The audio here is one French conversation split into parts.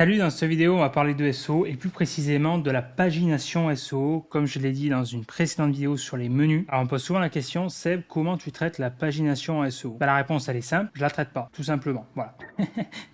Salut, dans cette vidéo, on va parler de SEO et plus précisément de la pagination SEO, comme je l'ai dit dans une précédente vidéo sur les menus. Alors on pose souvent la question, Seb, comment tu traites la pagination en SEO? La réponse elle est simple, je la traite pas, tout simplement. Voilà.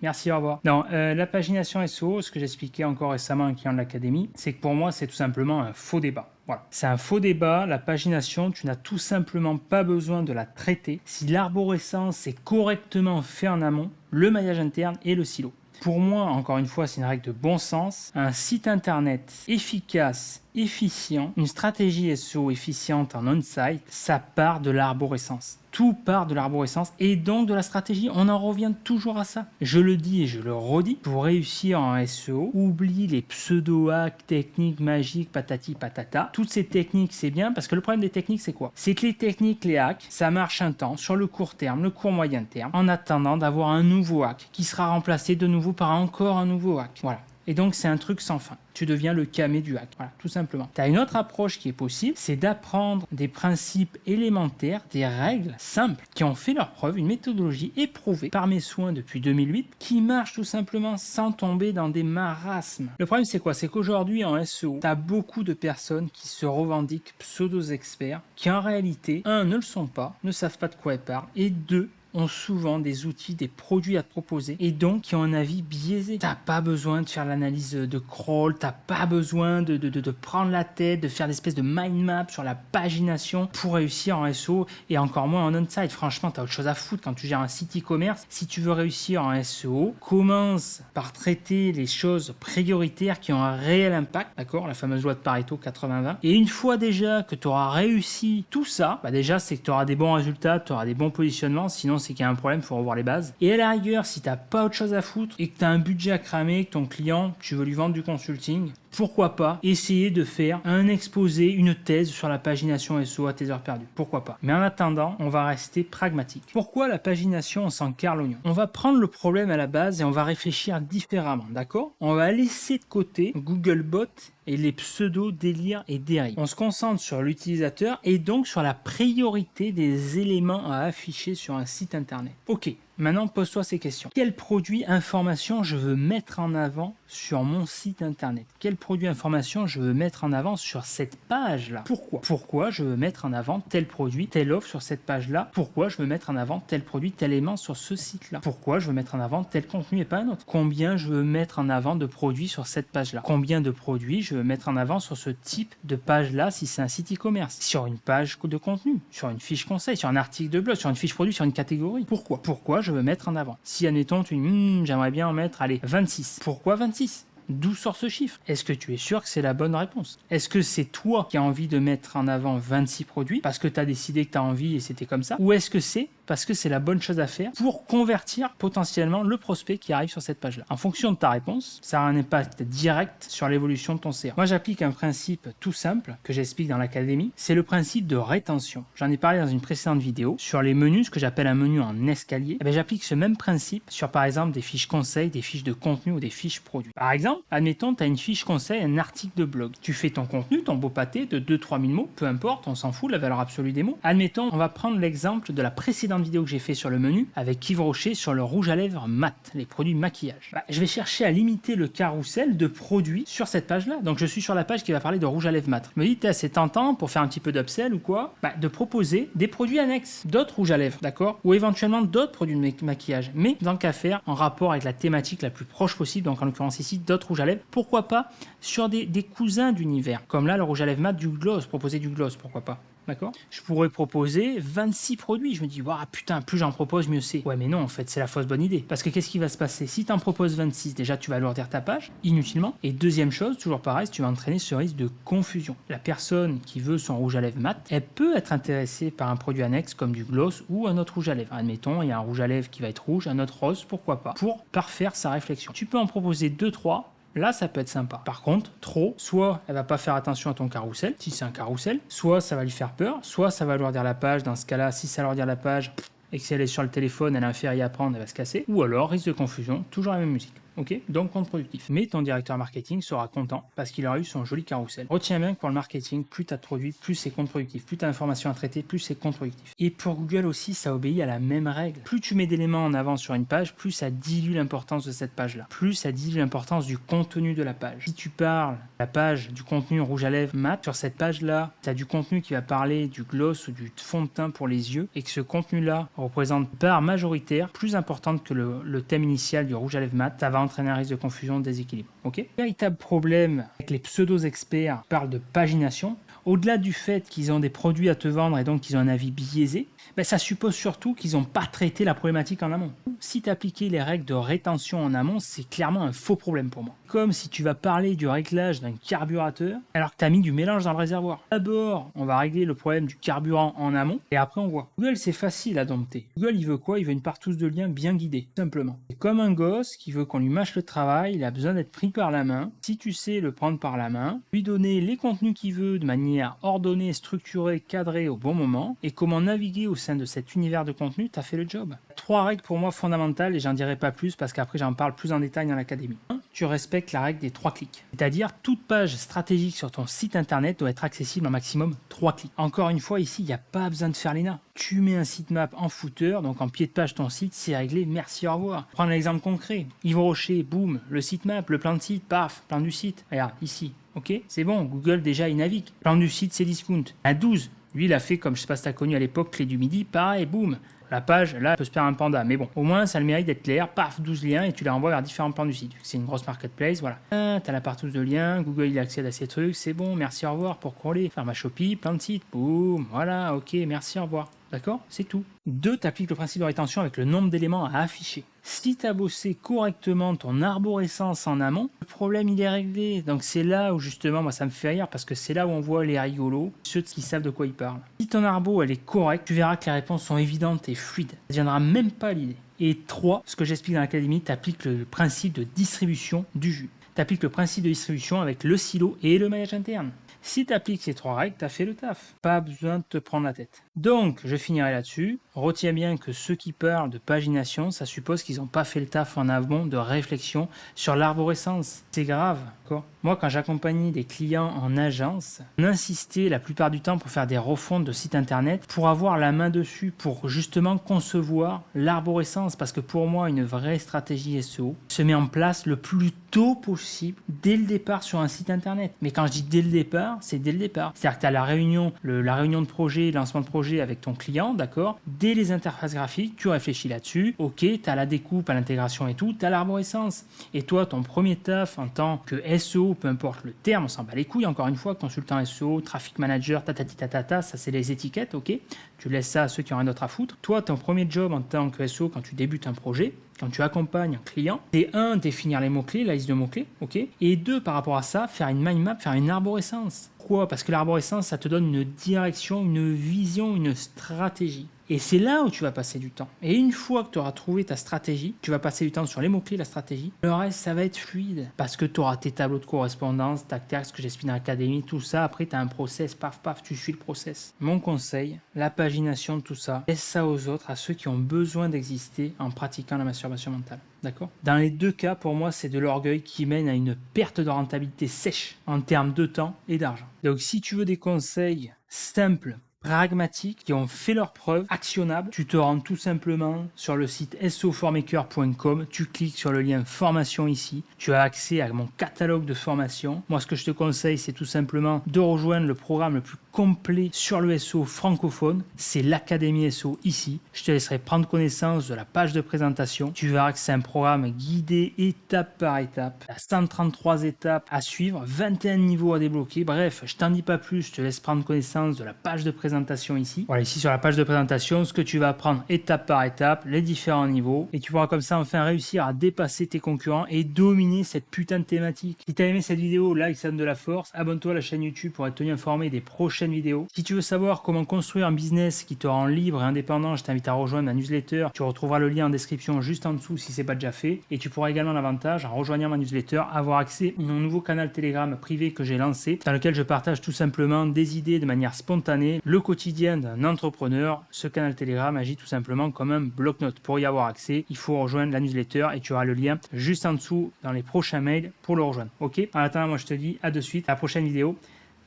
Merci, au revoir. Non, la pagination SEO, ce que j'expliquais encore récemment à un client de l'académie, c'est que pour moi c'est tout simplement un faux débat. Voilà. C'est un faux débat, la pagination, tu n'as tout simplement pas besoin de la traiter si l'arborescence est correctement fait en amont, le maillage interne et le silo. Pour moi, encore une fois, c'est une règle de bon sens. Un site internet efficace, efficient, une stratégie SEO efficiente en on-site, ça part de l'arborescence. Tout part de l'arborescence et donc de la stratégie. On en revient toujours à ça. Je le dis et je le redis, pour réussir en SEO, oublie les pseudo-hacks, techniques magiques, patati patata. Toutes ces techniques, c'est bien parce que le problème des techniques, c'est quoi? C'est que les techniques, les hacks, ça marche un temps, sur le court terme, le court moyen terme, en attendant d'avoir un nouveau hack qui sera remplacé de nouveau par encore un nouveau hack. Voilà. Et donc, c'est un truc sans fin. Tu deviens le camé du hack. Voilà, tout simplement. Tu as une autre approche qui est possible, c'est d'apprendre des principes élémentaires, des règles simples qui ont fait leur preuve, une méthodologie éprouvée par mes soins depuis 2008 qui marche tout simplement sans tomber dans des marasmes. Le problème, c'est quoi? C'est qu'aujourd'hui, en SEO, tu as beaucoup de personnes qui se revendiquent pseudo-experts qui, en réalité, un, ne le sont pas, ne savent pas de quoi ils parlent, et deux, ont souvent des outils, des produits à te proposer et donc qui ont un avis biaisé. T'as pas besoin de faire l'analyse de crawl, t'as pas besoin de prendre la tête, de faire des espèces de mind map sur la pagination pour réussir en SEO et encore moins en on-site. Franchement, t'as autre chose à foutre quand tu gères un site e-commerce. Si tu veux réussir en SEO, commence par traiter les choses prioritaires qui ont un réel impact, d'accord? La fameuse loi de Pareto 80-20. Et une fois déjà que tu auras réussi tout ça, bah déjà c'est que tu auras des bons résultats, tu auras des bons positionnements, sinon c'est qu'il y a un problème, il faut revoir les bases. Et à la rigueur, si tu n'as pas autre chose à foutre et que tu as un budget à cramer, que ton client, tu veux lui vendre du consulting, pourquoi pas essayer de faire un exposé, une thèse sur la pagination SEO à tes heures perdues. Pourquoi pas? Mais en attendant, on va rester pragmatique. Pourquoi la pagination, on s'en carre l'oignon? On va prendre le problème à la base et on va réfléchir différemment, d'accord? On va laisser de côté Googlebot et les pseudo-délires et dérives. On se concentre sur l'utilisateur et donc sur la priorité des éléments à afficher sur un site internet. Ok, maintenant pose-toi ces questions. Quel produit information je veux mettre en avant sur mon site internet? Quel produit information je veux mettre en avant sur cette page-là? Pourquoi je veux mettre en avant tel produit, telle offre sur cette page-là? Pourquoi je veux mettre en avant tel produit, tel élément sur ce site-là? Pourquoi je veux mettre en avant tel contenu et pas un autre? Combien je veux mettre en avant de produits sur cette page-là? Combien de produits je veux mettre en avant sur ce type de page-là si c'est un site e-commerce? Sur une page de contenu, sur une fiche conseil, sur un article de blog, sur une fiche produit, sur une catégorie? Pourquoi je veux mettre en avant? Si, admettons, tu dis, j'aimerais bien en mettre, allez, 26. Pourquoi 26? D'où sort ce chiffre? Est-ce que tu es sûr que c'est la bonne réponse? Est-ce que c'est toi qui as envie de mettre en avant 26 produits parce que tu as décidé que tu as envie et c'était comme ça? Ou est-ce que c'est parce que c'est la bonne chose à faire pour convertir potentiellement le prospect qui arrive sur cette page-là? En fonction de ta réponse, ça a un impact direct sur l'évolution de ton CA. Moi, j'applique un principe tout simple que j'explique dans l'académie. C'est le principe de rétention. J'en ai parlé dans une précédente vidéo sur les menus, ce que j'appelle un menu en escalier. J'applique ce même principe sur, par exemple, des fiches conseils, des fiches de contenu ou des fiches produits. Par exemple, admettons, tu as une fiche conseil, un article de blog. Tu fais ton contenu, ton beau pâté de 2-3 000 mots, peu importe, on s'en fout, la valeur absolue des mots. Admettons, on va prendre l'exemple de la précédente vidéo que j'ai fait sur le menu avec Yves Rocher sur le rouge à lèvres mat, les produits maquillage. Je vais chercher à limiter le carrousel de produits sur cette page-là. Donc je suis sur la page qui va parler de rouge à lèvres mat. Je me dis, c'est tentant pour faire un petit peu d'upsell ou quoi, de proposer des produits annexes, d'autres rouges à lèvres, d'accord? Ou éventuellement d'autres produits de maquillage, mais dans le cas faire en rapport avec la thématique la plus proche possible, donc en l'occurrence ici, d'autres rouges à lèvres. Pourquoi pas sur des cousins d'univers, comme là le rouge à lèvres mat du gloss, proposer du gloss, pourquoi pas? D'accord? Je pourrais proposer 26 produits. Je me dis, waouh, putain, plus j'en propose, mieux c'est. Ouais, mais non, en fait, c'est la fausse bonne idée. Parce que qu'est-ce qui va se passer? Si tu en proposes 26, déjà, tu vas alourdir ta page, inutilement. Et deuxième chose, toujours pareil, tu vas entraîner ce risque de confusion. La personne qui veut son rouge à lèvres mat, elle peut être intéressée par un produit annexe comme du gloss ou un autre rouge à lèvres. Admettons, il y a un rouge à lèvres qui va être rouge, un autre rose, pourquoi pas? Pour parfaire sa réflexion. Tu peux en proposer 2-3. Là, ça peut être sympa. Par contre, trop, soit elle va pas faire attention à ton carrousel, si c'est un carrousel, soit ça va lui faire peur, soit ça va alourdir la page. Dans ce cas-là, si ça alourdir la page et que si elle est sur le téléphone, elle a un ferry à prendre, elle va se casser. Ou alors, risque de confusion, toujours la même musique. ok? Donc contre-productif. Mais ton directeur marketing sera content parce qu'il aura eu son joli carrousel. Retiens bien que pour le marketing, plus tu as de produits, plus c'est contre-productif. Plus tu as d'informations à traiter, plus c'est contre-productif. Et pour Google aussi, ça obéit à la même règle. Plus tu mets d'éléments en avant sur une page, plus ça dilue l'importance de cette page-là. Plus ça dilue l'importance du contenu de la page. Si tu parles de la page du contenu rouge à lèvres mat, sur cette page-là, tu as du contenu qui va parler du gloss ou du fond de teint pour les yeux et que ce contenu-là représente une part majoritaire plus importante que le thème initial du rouge à lèvres mat, ça va entraîner un risque de confusion, de déséquilibre. Ok ? Véritable problème avec les pseudo-experts qui parlent de pagination, au-delà du fait qu'ils ont des produits à te vendre et donc qu'ils ont un avis biaisé, ça suppose surtout qu'ils n'ont pas traité la problématique en amont. Si tu appliquais les règles de rétention en amont, c'est clairement un faux problème pour moi. Comme si tu vas parler du réglage d'un carburateur alors que tu as mis du mélange dans le réservoir. D'abord, on va régler le problème du carburant en amont et après on voit. Google, c'est facile à dompter. Google, il veut quoi? Il veut une partouze de lien bien guidée, simplement. C'est comme un gosse qui veut qu'on lui mâche le travail, il a besoin d'être pris par la main. Si tu sais le prendre par la main, lui donner les contenus qu'il veut de manière ordonnée, structurée, cadrée au bon moment et comment naviguer au sein de cet univers de contenu, tu as fait le job. 3 règles pour moi fondamentales et j'en dirai pas plus parce qu'après j'en parle plus en détail dans l'académie. 1. Tu respectes la règle des 3 clics. C'est-à-dire toute page stratégique sur ton site internet doit être accessible en maximum 3 clics. Encore une fois, ici, il n'y a pas besoin de faire l'ENA. Tu mets un sitemap en footer, donc en pied de page ton site, c'est réglé, merci, au revoir. Prends un exemple concret. Yves Rocher, boum, le sitemap, le plan de site, paf, plan du site. Regarde, ici, ok, c'est bon, Google déjà il navigue. Plan du site, c'est discount. À 12. Lui, il a fait, comme je sais pas si tu as connu à l'époque, Clé du Midi, pareil, boum. La page, là, elle peut se perdre un panda. Mais bon, au moins, ça a le mérite d'être clair. Paf, 12 liens et tu les renvoies vers différents plans du site. C'est une grosse marketplace, voilà. Ah, t'as la partouze de liens, Google, il accède à ces trucs, c'est bon, merci, au revoir, pour crawler. Faire ma Shopee, plein de sites, boum, voilà, ok, merci, au revoir. D'accord? C'est tout. 2. Tu appliques le principe de rétention avec le nombre d'éléments à afficher. Si tu as bossé correctement ton arborescence en amont, le problème il est réglé. Donc c'est là où justement, moi ça me fait rire parce que c'est là où on voit les rigolos, ceux qui savent de quoi ils parlent. Si ton arbo elle est correcte, tu verras que les réponses sont évidentes et fluides. Ça ne viendra même pas à l'idée. Et 3, ce que j'explique dans l'académie, tu appliques le principe de distribution du jus. Tu appliques le principe de distribution avec le silo et le maillage interne. Si tu appliques ces 3 règles, tu as fait le taf. Pas besoin de te prendre la tête. Donc, je finirai là-dessus. Retiens bien que ceux qui parlent de pagination, ça suppose qu'ils n'ont pas fait le taf en amont de réflexion sur l'arborescence. C'est grave, quoi. Moi, quand j'accompagnais des clients en agence, on insistait la plupart du temps pour faire des refontes de sites internet, pour avoir la main dessus, pour justement concevoir l'arborescence. Parce que pour moi, une vraie stratégie SEO se met en place le plus tôt possible, dès le départ sur un site internet. Mais quand je dis dès le départ, c'est dès le départ. C'est-à-dire que tu as la réunion de projet, lancement de projet avec ton client, d'accord? Dès les interfaces graphiques, tu réfléchis là-dessus. Ok, tu as la découpe, à l'intégration et tout, tu as l'arborescence. Et toi, ton premier taf en tant que SEO, peu importe le terme, on s'en bat les couilles, encore une fois, consultant SEO, traffic manager, ça c'est les étiquettes, ok? Tu laisses ça à ceux qui ont rien d'autre à foutre. Toi, ton premier job en tant que SEO, quand tu débutes un projet, quand tu accompagnes un client, c'est 1, définir les mots-clés, la liste de mots-clés, ok? Et 2, par rapport à ça, faire une mind map, faire une arborescence. Pourquoi? Parce que l'arborescence, ça te donne une direction, une vision, une stratégie. Et c'est là où tu vas passer du temps. Et une fois que tu auras trouvé ta stratégie, tu vas passer du temps sur les mots-clés, la stratégie. Le reste, ça va être fluide. Parce que tu auras tes tableaux de correspondance, ta ce que j'explique dans l'académie, tout ça. Après, tu as un process, paf, paf, tu suis le process. Mon conseil, la pagination de tout ça, laisse ça aux autres, à ceux qui ont besoin d'exister en pratiquant la masturbation mentale. D'accord? Dans les 2 cas, pour moi, c'est de l'orgueil qui mène à une perte de rentabilité sèche en termes de temps et d'argent. Donc, si tu veux des conseils simples, pragmatiques, qui ont fait leurs preuves, actionnables, tu te rends tout simplement sur le site soformaker.com, tu cliques sur le lien formation ici, tu as accès à mon catalogue de formation. Moi, ce que je te conseille, c'est tout simplement de rejoindre le programme le plus complet sur le SEO francophone, c'est l'Académie SEO ici. Je te laisserai prendre connaissance de la page de présentation. Tu verras que c'est un programme guidé étape par étape. Il y a 133 étapes à suivre, 21 niveaux à débloquer. Bref, je t'en dis pas plus, je te laisse prendre connaissance de la page de présentation ici. Voilà, ici sur la page de présentation, ce que tu vas apprendre étape par étape, les différents niveaux. Et tu pourras comme ça enfin réussir à dépasser tes concurrents et dominer cette putain de thématique. Si tu as aimé cette vidéo, like, ça donne de la force. Abonne-toi à la chaîne YouTube pour être tenu informé des prochaines vidéos. Si tu veux savoir comment construire un business qui te rend libre et indépendant, je t'invite à rejoindre ma newsletter. Tu retrouveras le lien en description juste en dessous si c'est pas déjà fait. Et tu pourras également l'avantage, en rejoignant ma newsletter, avoir accès à mon nouveau canal Telegram privé que j'ai lancé, dans lequel je partage tout simplement des idées de manière spontanée. Le quotidien d'un entrepreneur, ce canal Telegram agit tout simplement comme un bloc-notes. Pour y avoir accès, il faut rejoindre la newsletter et tu auras le lien juste en dessous dans les prochains mails pour le rejoindre. Ok? En attendant, moi je te dis à de suite, à la prochaine vidéo.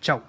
Ciao!